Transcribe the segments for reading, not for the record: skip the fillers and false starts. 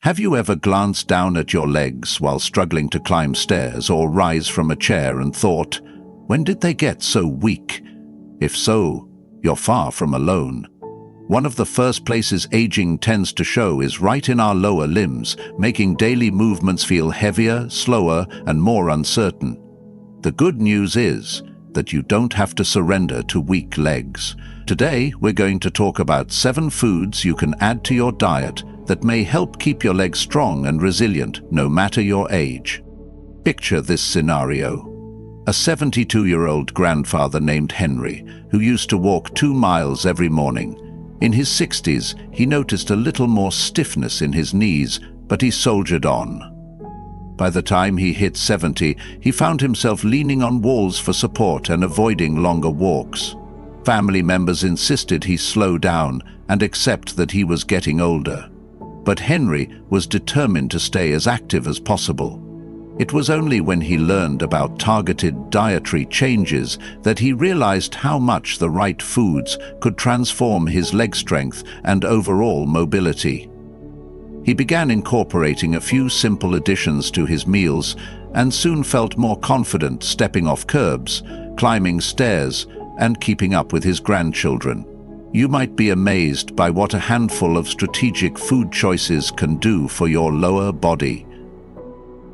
Have you ever glanced down at your legs while struggling to climb stairs or rise from a chair and thought, when did they get so weak? If so, you're far from alone. One of the first places aging tends to show is right in our lower limbs, making daily movements feel heavier, slower, and more uncertain. The good news is that you don't have to surrender to weak legs. Today, we're going to talk about 7 foods you can add to your diet that may help keep your legs strong and resilient, no matter your age. Picture this scenario. A 72-year-old grandfather named Henry, who used to walk 2 miles every morning. In his 60s, he noticed a little more stiffness in his knees, but he soldiered on. By the time he hit 70, he found himself leaning on walls for support and avoiding longer walks. Family members insisted he slow down and accept that he was getting older. But Henry was determined to stay as active as possible. It was only when he learned about targeted dietary changes that he realized how much the right foods could transform his leg strength and overall mobility. He began incorporating a few simple additions to his meals and soon felt more confident stepping off curbs, climbing stairs, and keeping up with his grandchildren. You might be amazed by what a handful of strategic food choices can do for your lower body.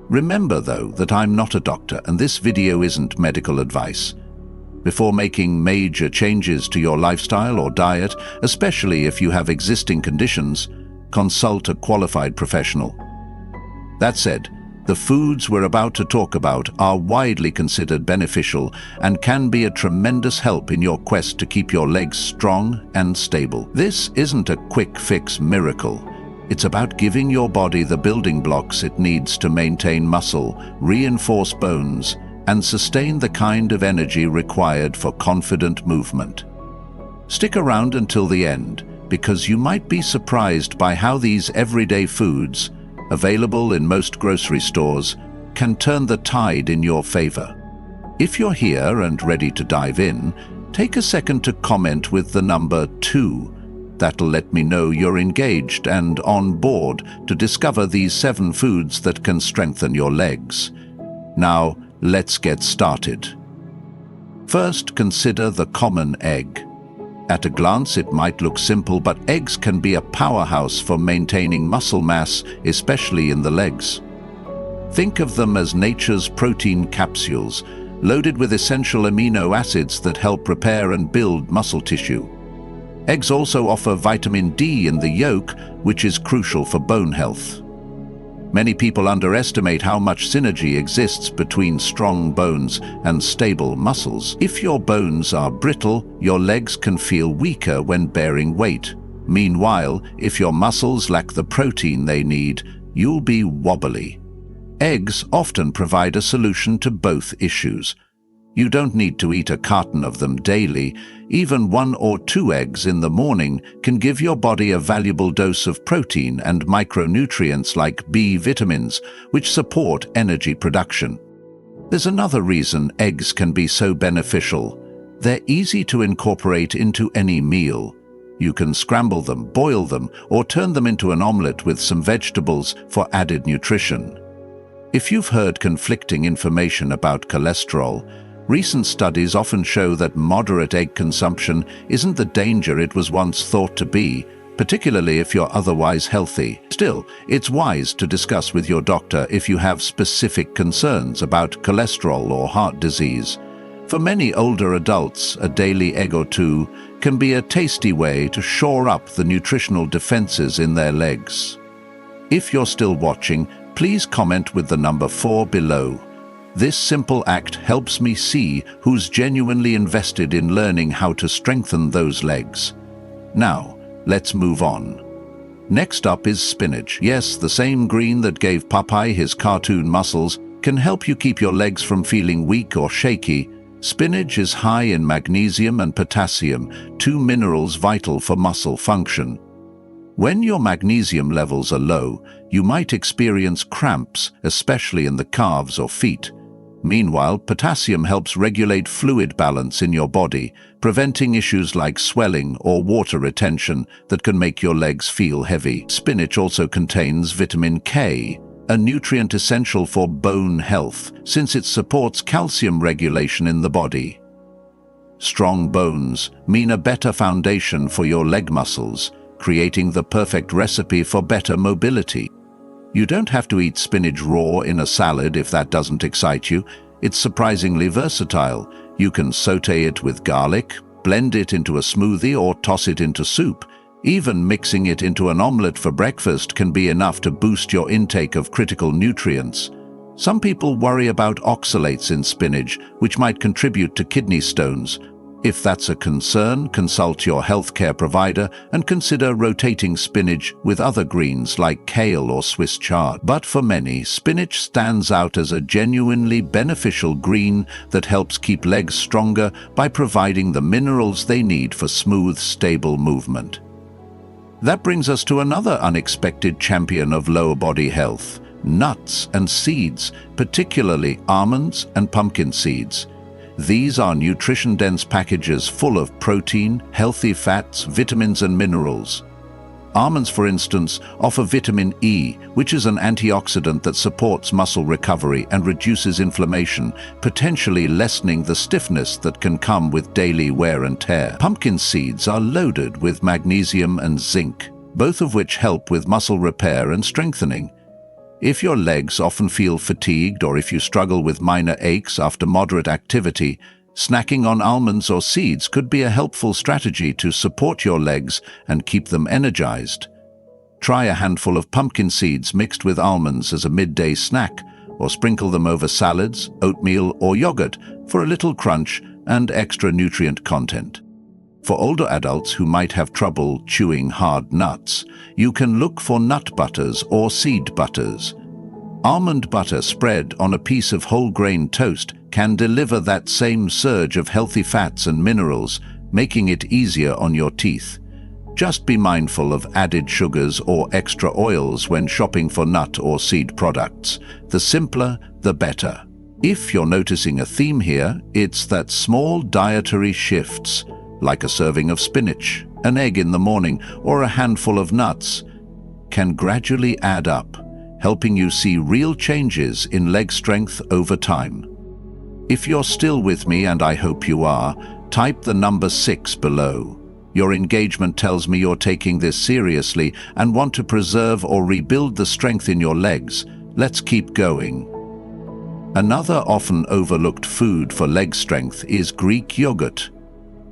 Remember, though, that I'm not a doctor and this video isn't medical advice. Before making major changes to your lifestyle or diet, especially if you have existing conditions, consult a qualified professional. That said, the foods we're about to talk about are widely considered beneficial and can be a tremendous help in your quest to keep your legs strong and stable. This isn't a quick fix miracle. It's about giving your body the building blocks it needs to maintain muscle, reinforce bones, and sustain the kind of energy required for confident movement. Stick around until the end, because you might be surprised by how these everyday foods, available in most grocery stores, can turn the tide in your favor. If you're here and ready to dive in, take a second to comment with the number 2. That'll let me know you're engaged and on board to discover these 7 foods that can strengthen your legs. Now, let's get started. First, consider the common egg. At a glance, it might look simple, but eggs can be a powerhouse for maintaining muscle mass, especially in the legs. Think of them as nature's protein capsules, loaded with essential amino acids that help repair and build muscle tissue. Eggs also offer vitamin D in the yolk, which is crucial for bone health. Many people underestimate how much synergy exists between strong bones and stable muscles. If your bones are brittle, your legs can feel weaker when bearing weight. Meanwhile, if your muscles lack the protein they need, you'll be wobbly. Eggs often provide a solution to both issues. You don't need to eat a carton of them daily. Even 1 or 2 eggs in the morning can give your body a valuable dose of protein and micronutrients like B vitamins, which support energy production. There's another reason eggs can be so beneficial. They're easy to incorporate into any meal. You can scramble them, boil them, or turn them into an omelette with some vegetables for added nutrition. If you've heard conflicting information about cholesterol, recent studies often show that moderate egg consumption isn't the danger it was once thought to be, particularly if you're otherwise healthy. Still, it's wise to discuss with your doctor if you have specific concerns about cholesterol or heart disease. For many older adults, a daily egg or 2 can be a tasty way to shore up the nutritional defenses in their legs. If you're still watching, please comment with the number 4 below. This simple act helps me see who's genuinely invested in learning how to strengthen those legs. Now, let's move on. Next up is spinach. Yes, the same green that gave Popeye his cartoon muscles can help you keep your legs from feeling weak or shaky. Spinach is high in magnesium and potassium, 2 minerals vital for muscle function. When your magnesium levels are low, you might experience cramps, especially in the calves or feet. Meanwhile, potassium helps regulate fluid balance in your body, preventing issues like swelling or water retention that can make your legs feel heavy. Spinach also contains vitamin K, a nutrient essential for bone health, since it supports calcium regulation in the body. Strong bones mean a better foundation for your leg muscles, creating the perfect recipe for better mobility. You don't have to eat spinach raw in a salad if that doesn't excite you. It's surprisingly versatile. You can saute it with garlic, blend it into a smoothie, or toss it into soup. Even mixing it into an omelette for breakfast can be enough to boost your intake of critical nutrients. Some people worry about oxalates in spinach, which might contribute to kidney stones. If that's a concern, consult your healthcare provider and consider rotating spinach with other greens like kale or Swiss chard. But for many, spinach stands out as a genuinely beneficial green that helps keep legs stronger by providing the minerals they need for smooth, stable movement. That brings us to another unexpected champion of lower body health: nuts and seeds, particularly almonds and pumpkin seeds. These are nutrition-dense packages full of protein, healthy fats, vitamins and minerals. Almonds, for instance, offer vitamin E, which is an antioxidant that supports muscle recovery and reduces inflammation, potentially lessening the stiffness that can come with daily wear and tear. Pumpkin seeds are loaded with magnesium and zinc, both of which help with muscle repair and strengthening. If your legs often feel fatigued or if you struggle with minor aches after moderate activity, snacking on almonds or seeds could be a helpful strategy to support your legs and keep them energized. Try a handful of pumpkin seeds mixed with almonds as a midday snack, or sprinkle them over salads, oatmeal, or yogurt for a little crunch and extra nutrient content. For older adults who might have trouble chewing hard nuts, you can look for nut butters or seed butters. Almond butter spread on a piece of whole grain toast can deliver that same surge of healthy fats and minerals, making it easier on your teeth. Just be mindful of added sugars or extra oils when shopping for nut or seed products. The simpler, the better. If you're noticing a theme here, it's that small dietary shifts, like a serving of spinach, an egg in the morning, or a handful of nuts, can gradually add up, helping you see real changes in leg strength over time. If you're still with me, and I hope you are, type the number 6 below. Your engagement tells me you're taking this seriously and want to preserve or rebuild the strength in your legs. Let's keep going. Another often overlooked food for leg strength is Greek yogurt.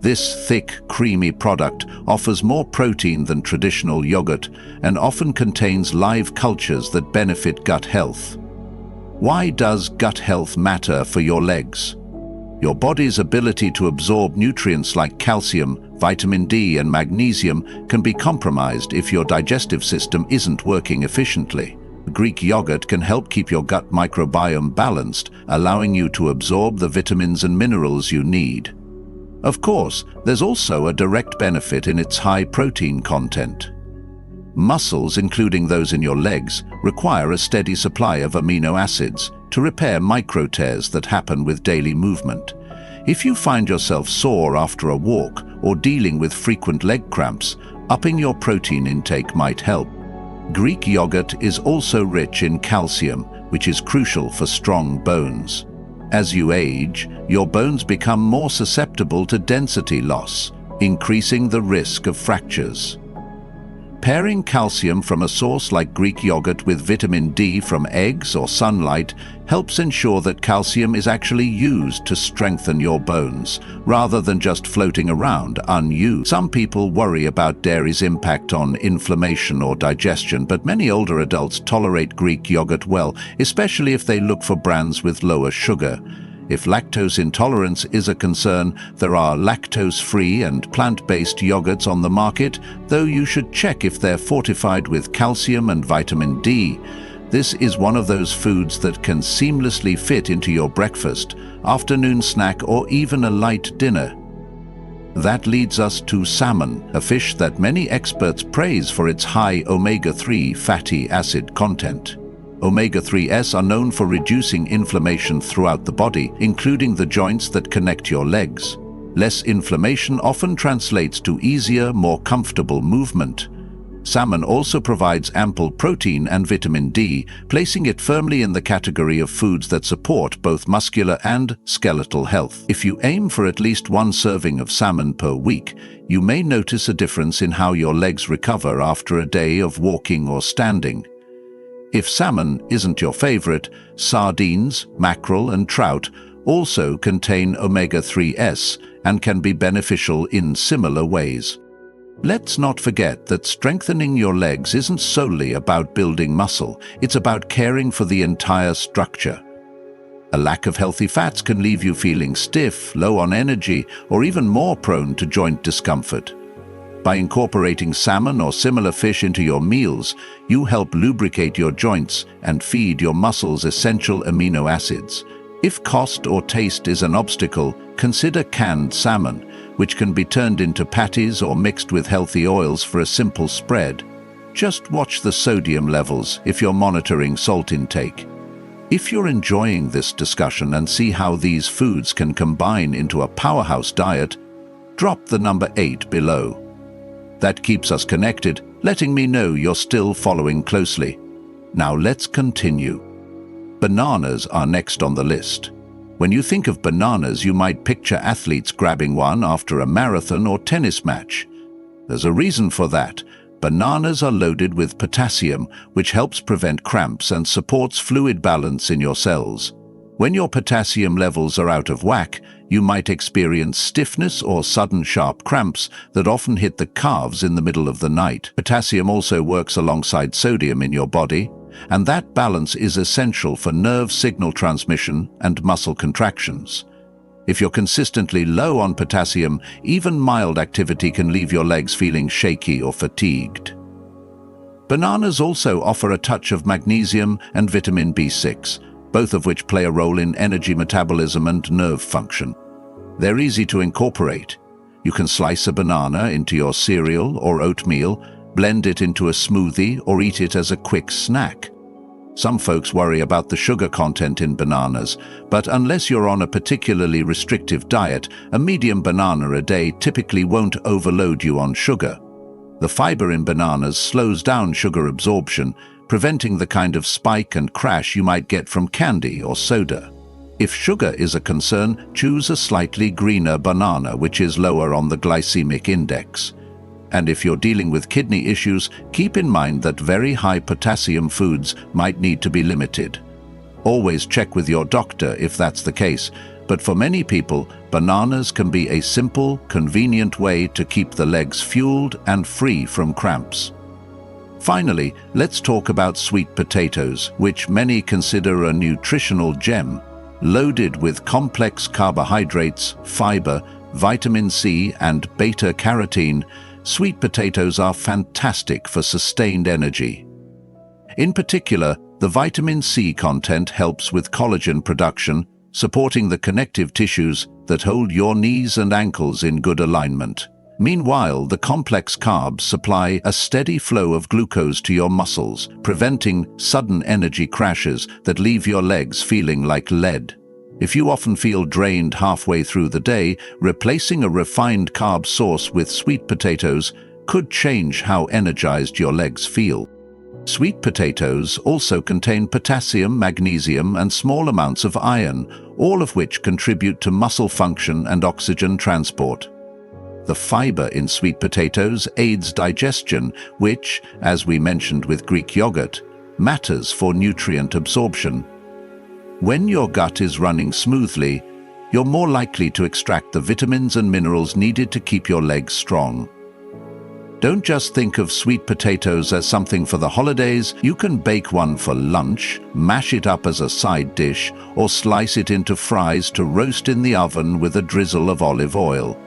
This thick, creamy product offers more protein than traditional yogurt and often contains live cultures that benefit gut health. Why does gut health matter for your legs? Your body's ability to absorb nutrients like calcium, vitamin D, and magnesium can be compromised if your digestive system isn't working efficiently. Greek yogurt can help keep your gut microbiome balanced, allowing you to absorb the vitamins and minerals you need. Of course, there's also a direct benefit in its high protein content. Muscles, including those in your legs, require a steady supply of amino acids to repair micro tears that happen with daily movement. If you find yourself sore after a walk or dealing with frequent leg cramps, upping your protein intake might help. Greek yogurt is also rich in calcium, which is crucial for strong bones. As you age, your bones become more susceptible to density loss, increasing the risk of fractures. Pairing calcium from a source like Greek yogurt with vitamin D from eggs or sunlight helps ensure that calcium is actually used to strengthen your bones, rather than just floating around unused. Some people worry about dairy's impact on inflammation or digestion, but many older adults tolerate Greek yogurt well, especially if they look for brands with lower sugar. If lactose intolerance is a concern, there are lactose-free and plant-based yogurts on the market, though you should check if they're fortified with calcium and vitamin D. This is one of those foods that can seamlessly fit into your breakfast, afternoon snack, or even a light dinner. That leads us to salmon, a fish that many experts praise for its high omega-3 fatty acid content. Omega-3s are known for reducing inflammation throughout the body, including the joints that connect your legs. Less inflammation often translates to easier, more comfortable movement. Salmon also provides ample protein and vitamin D, placing it firmly in the category of foods that support both muscular and skeletal health. If you aim for at least one serving of salmon per week, you may notice a difference in how your legs recover after a day of walking or standing. If salmon isn't your favorite, sardines, mackerel, and trout also contain omega-3s and can be beneficial in similar ways. Let's not forget that strengthening your legs isn't solely about building muscle, it's about caring for the entire structure. A lack of healthy fats can leave you feeling stiff, low on energy, or even more prone to joint discomfort. By incorporating salmon or similar fish into your meals, you help lubricate your joints and feed your muscles essential amino acids. If cost or taste is an obstacle, consider canned salmon, which can be turned into patties or mixed with healthy oils for a simple spread. Just watch the sodium levels if you're monitoring salt intake. If you're enjoying this discussion and see how these foods can combine into a powerhouse diet, drop the number 8 below. That keeps us connected, letting me know you're still following closely. Now let's continue. Bananas are next on the list. When you think of bananas, you might picture athletes grabbing one after a marathon or tennis match. There's a reason for that. Bananas are loaded with potassium, which helps prevent cramps and supports fluid balance in your cells. When your potassium levels are out of whack, you might experience stiffness or sudden sharp cramps that often hit the calves in the middle of the night. Potassium also works alongside sodium in your body, and that balance is essential for nerve signal transmission and muscle contractions. If you're consistently low on potassium, even mild activity can leave your legs feeling shaky or fatigued. Bananas also offer a touch of magnesium and vitamin B6, both of which play a role in energy metabolism and nerve function. They're easy to incorporate. You can slice a banana into your cereal or oatmeal, blend it into a smoothie, or eat it as a quick snack. Some folks worry about the sugar content in bananas, but unless you're on a particularly restrictive diet, a medium banana a day typically won't overload you on sugar. The fiber in bananas slows down sugar absorption, preventing the kind of spike and crash you might get from candy or soda. If sugar is a concern, choose a slightly greener banana, which is lower on the glycemic index. And if you're dealing with kidney issues, keep in mind that very high potassium foods might need to be limited. Always check with your doctor if that's the case, but for many people, bananas can be a simple, convenient way to keep the legs fueled and free from cramps. Finally, let's talk about sweet potatoes, which many consider a nutritional gem. Loaded with complex carbohydrates, fiber, vitamin C, and beta-carotene, sweet potatoes are fantastic for sustained energy. In particular, the vitamin C content helps with collagen production, supporting the connective tissues that hold your knees and ankles in good alignment. Meanwhile, the complex carbs supply a steady flow of glucose to your muscles, preventing sudden energy crashes that leave your legs feeling like lead. If you often feel drained halfway through the day, replacing a refined carb source with sweet potatoes could change how energized your legs feel. Sweet potatoes also contain potassium, magnesium, and small amounts of iron, all of which contribute to muscle function and oxygen transport. The fiber in sweet potatoes aids digestion, which, as we mentioned with Greek yogurt, matters for nutrient absorption. When your gut is running smoothly, you're more likely to extract the vitamins and minerals needed to keep your legs strong. Don't just think of sweet potatoes as something for the holidays. You can bake one for lunch, mash it up as a side dish, or slice it into fries to roast in the oven with a drizzle of olive oil.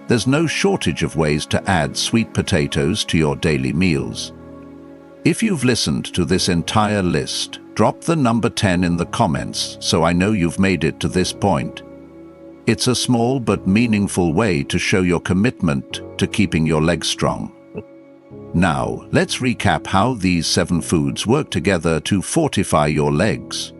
There's no shortage of ways to add sweet potatoes to your daily meals. If you've listened to this entire list, drop the number 10 in the comments so I know you've made it to this point. It's a small but meaningful way to show your commitment to keeping your legs strong. Now, let's recap how these 7 foods work together to fortify your legs.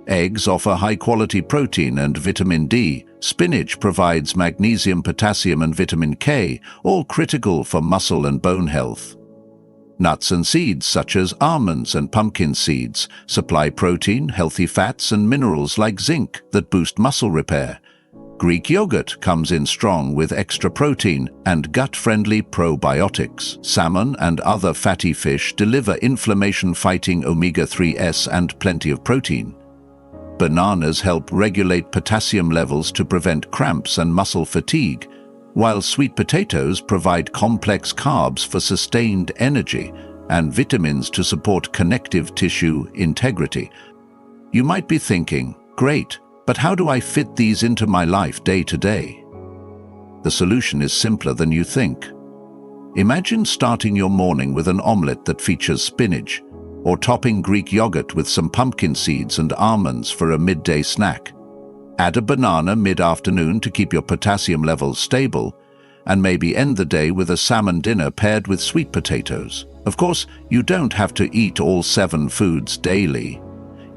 Eggs offer high-quality protein and vitamin D. Spinach provides magnesium, potassium, and vitamin K, all critical for muscle and bone health. Nuts and seeds, such as almonds and pumpkin seeds, supply protein, healthy fats, and minerals like zinc that boost muscle repair. Greek yogurt comes in strong with extra protein and gut-friendly probiotics. Salmon and other fatty fish deliver inflammation-fighting omega-3s and plenty of protein. Bananas help regulate potassium levels to prevent cramps and muscle fatigue, while sweet potatoes provide complex carbs for sustained energy and vitamins to support connective tissue integrity. You might be thinking, great, but how do I fit these into my life day to day? The solution is simpler than you think. Imagine starting your morning with an omelette that features spinach, or topping Greek yogurt with some pumpkin seeds and almonds for a midday snack. Add a banana mid-afternoon to keep your potassium levels stable, and maybe end the day with a salmon dinner paired with sweet potatoes. Of course, you don't have to eat all 7 foods daily.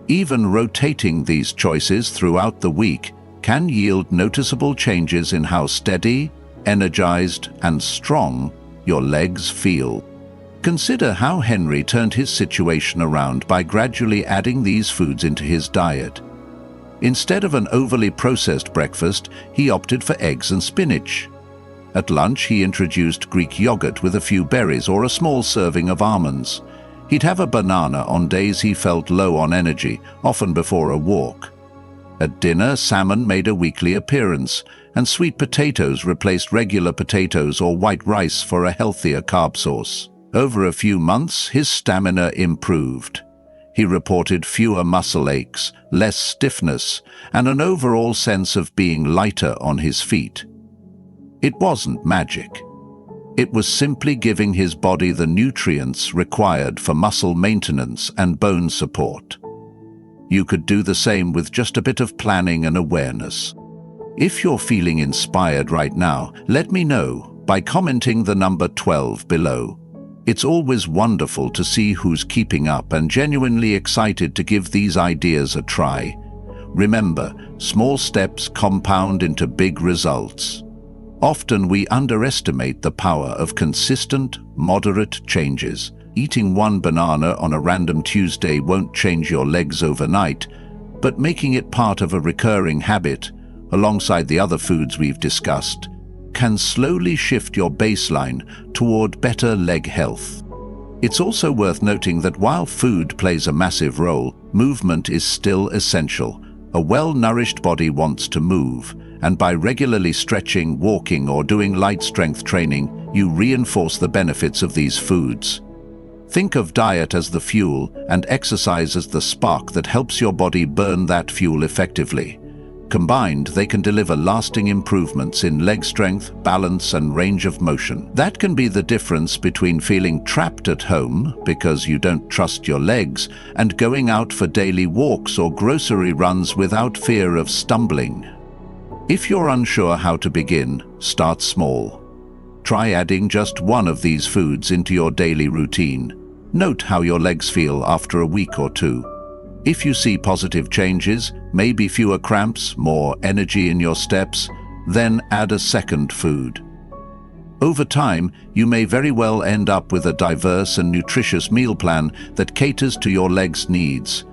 Even rotating these choices throughout the week can yield noticeable changes in how steady, energized, and strong your legs feel. Consider how Henry turned his situation around by gradually adding these foods into his diet. Instead of an overly processed breakfast, he opted for eggs and spinach. At lunch, he introduced Greek yogurt with a few berries or a small serving of almonds. He'd have a banana on days he felt low on energy, often before a walk. At dinner, salmon made a weekly appearance, and sweet potatoes replaced regular potatoes or white rice for a healthier carb source. Over a few months, his stamina improved. He reported fewer muscle aches, less stiffness, and an overall sense of being lighter on his feet. It wasn't magic. It was simply giving his body the nutrients required for muscle maintenance and bone support. You could do the same with just a bit of planning and awareness. If you're feeling inspired right now, let me know by commenting the number 12 below. It's always wonderful to see who's keeping up and genuinely excited to give these ideas a try. Remember, small steps compound into big results. Often we underestimate the power of consistent, moderate changes. Eating 1 banana on a random Tuesday won't change your legs overnight, but making it part of a recurring habit, alongside the other foods we've discussed, can slowly shift your baseline toward better leg health. It's also worth noting that while food plays a massive role, movement is still essential. A well-nourished body wants to move, and by regularly stretching, walking, or doing light strength training, you reinforce the benefits of these foods. Think of diet as the fuel and exercise as the spark that helps your body burn that fuel effectively. Combined, they can deliver lasting improvements in leg strength, balance, and range of motion. That can be the difference between feeling trapped at home because you don't trust your legs and going out for daily walks or grocery runs without fear of stumbling. If you're unsure how to begin, start small. Try adding just 1 of these foods into your daily routine. Note how your legs feel after a week or 2. If you see positive changes, maybe fewer cramps, more energy in your steps, then add a second food. Over time, you may very well end up with a diverse and nutritious meal plan that caters to your legs' needs.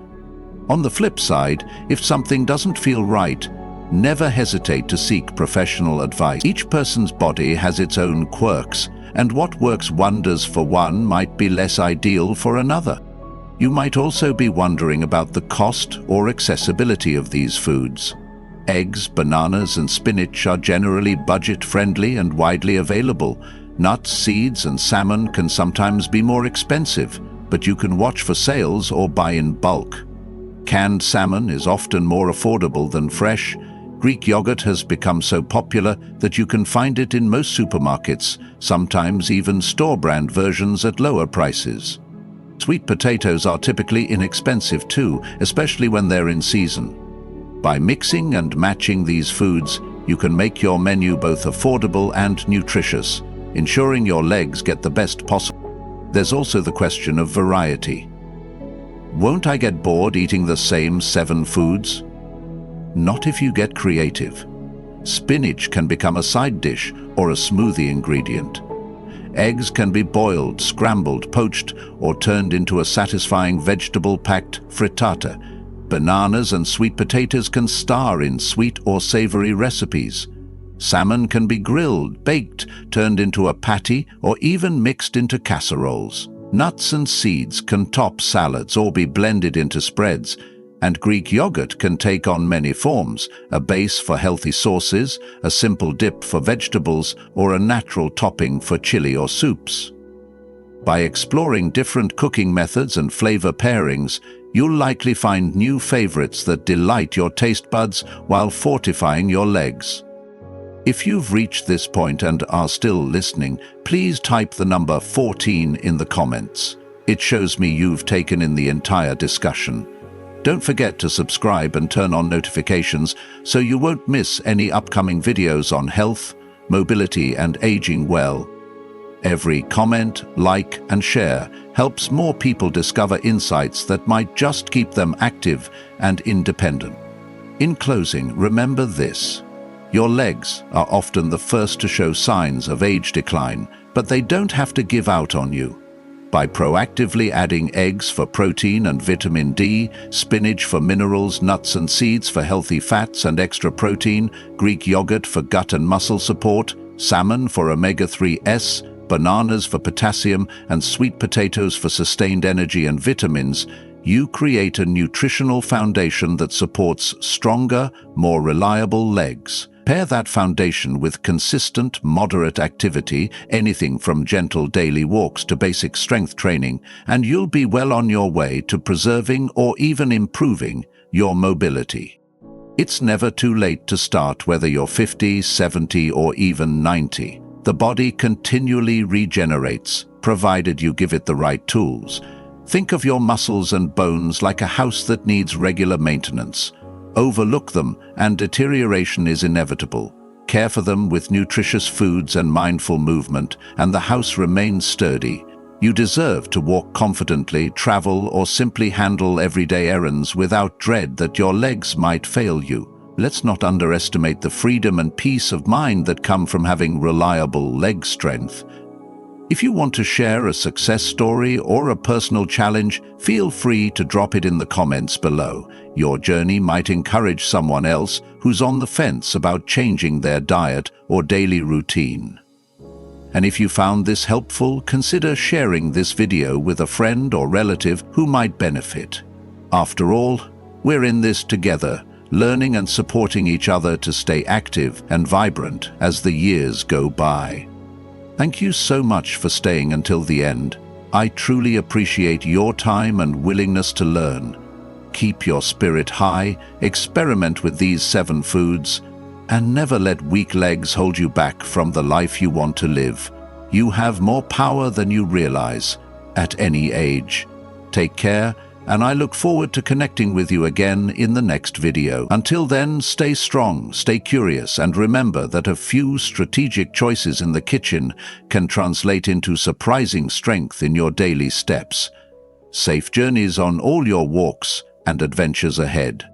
On the flip side, if something doesn't feel right, never hesitate to seek professional advice. Each person's body has its own quirks, and what works wonders for one might be less ideal for another. You might also be wondering about the cost or accessibility of these foods. Eggs, bananas, and spinach are generally budget-friendly and widely available. Nuts, seeds, and salmon can sometimes be more expensive, but you can watch for sales or buy in bulk. Canned salmon is often more affordable than fresh. Greek yogurt has become so popular that you can find it in most supermarkets, sometimes even store-brand versions at lower prices. Sweet potatoes are typically inexpensive too, especially when they're in season. By mixing and matching these foods, you can make your menu both affordable and nutritious, ensuring your legs get the best possible. There's also the question of variety. Won't I get bored eating the same 7 foods? Not if you get creative. Spinach can become a side dish or a smoothie ingredient. Eggs can be boiled, scrambled, poached, or turned into a satisfying vegetable-packed frittata. Bananas and sweet potatoes can star in sweet or savory recipes. Salmon can be grilled, baked, turned into a patty, or even mixed into casseroles. Nuts and seeds can top salads or be blended into spreads. And Greek yogurt can take on many forms, a base for healthy sauces, a simple dip for vegetables, or a natural topping for chili or soups. By exploring different cooking methods and flavor pairings, you'll likely find new favorites that delight your taste buds while fortifying your legs. If you've reached this point and are still listening, please type the number 14 in the comments. It shows me you've taken in the entire discussion. Don't forget to subscribe and turn on notifications so you won't miss any upcoming videos on health, mobility, and aging well. Every comment, like, and share helps more people discover insights that might just keep them active and independent. In closing, remember this. Your legs are often the first to show signs of age decline, but they don't have to give out on you. By proactively adding eggs for protein and vitamin D, spinach for minerals, nuts and seeds for healthy fats and extra protein, Greek yogurt for gut and muscle support, salmon for omega-3s, bananas for potassium, and sweet potatoes for sustained energy and vitamins, you create a nutritional foundation that supports stronger, more reliable legs. Pair that foundation with consistent, moderate activity, anything from gentle daily walks to basic strength training, and you'll be well on your way to preserving or even improving your mobility. It's never too late to start, whether you're 50, 70, or even 90. The body continually regenerates, provided you give it the right tools. Think of your muscles and bones like a house that needs regular maintenance. Overlook them, and deterioration is inevitable. Care for them with nutritious foods and mindful movement, and the house remains sturdy. You deserve to walk confidently, travel, or simply handle everyday errands without dread that your legs might fail you. Let's not underestimate the freedom and peace of mind that come from having reliable leg strength. If you want to share a success story or a personal challenge, feel free to drop it in the comments below. Your journey might encourage someone else who's on the fence about changing their diet or daily routine. And if you found this helpful, consider sharing this video with a friend or relative who might benefit. After all, we're in this together, learning and supporting each other to stay active and vibrant as the years go by. Thank you so much for staying until the end. I truly appreciate your time and willingness to learn. Keep your spirit high, experiment with these 7 foods, and never let weak legs hold you back from the life you want to live. You have more power than you realize, at any age. Take care, and I look forward to connecting with you again in the next video. Until then, stay strong, stay curious, and remember that a few strategic choices in the kitchen can translate into surprising strength in your daily steps. Safe journeys on all your walks and adventures ahead.